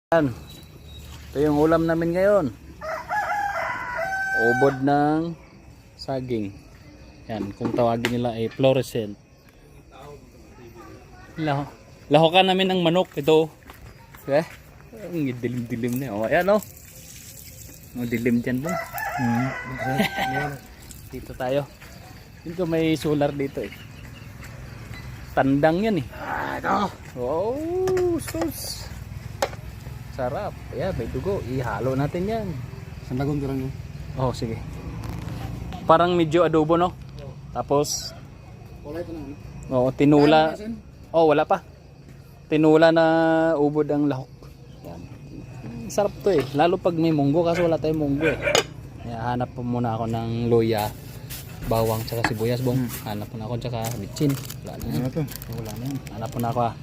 Yan. Ito yung ulam namin ngayon. Ubod ng saging. Yan, kung tawagin nila ay fluorescent. Lahokan namin ng manok ito. Ang dilim-dilim na. Oh, ayan oh. Ang dilim dyan ba? Dito tayo. Dito may solar dito eh. Tandang yan eh. Oh, sus. Sarap. Ayan, may dugo. Ihalo natin yan. Sandagon ka lang yun. Oh, sige. Parang medyo adobo, no? Tapos, Wala ito na. oh, tinula. Oh, wala pa. Tinula na ubod ang lahok. Yan. Sarap to eh. Lalo pag may munggo, kasi wala tayong munggo eh. Kaya hanap po muna ako ng luya, bawang, tsaka sibuyas, bong. Hanap muna ako, tsaka bitsin. Wala na yan. Wala na yan. Hanap muna ako ah.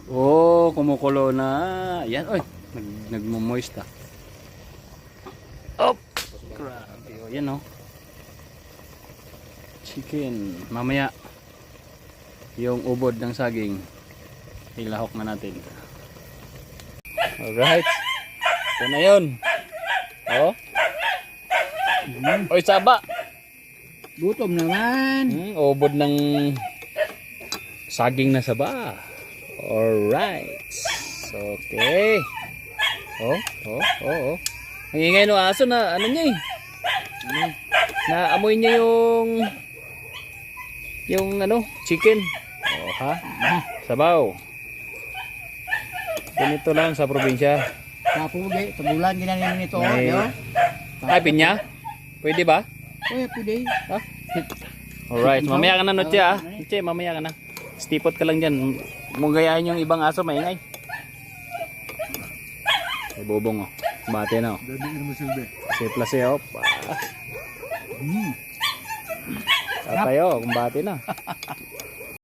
Oh, kumukulo na. Yan, oy. Nagmo-moist ah. Op! Grabe, oh, yan oh. Chicken. Mamaya, yung ubod ng saging, ilahok na natin. Alright. Ito na yun. Oh. Oy, saba. Gutom naman. Ubod ng saging na saba. Alright. Okay. Oh. Ang ingay no aso na ano niya eh. Naamoy niya yung ano, chicken. Oh, ha? Sabaw. Ganito lang sa probinsya. Kapugi, tagulan ginanin nito. May- Yo. Ay, pinya? Pwede ba? Oy, pwede. Ha? Alright, mamaya ka na Noche ah. Noche, mamaya ka na. Stipot ka lang dyan. Munggayahin yung ibang aso, maingay. Ay, bubong oh. Bate na oh. Dadi ka naman silbi. Plus oh. Tayo, kumbate na.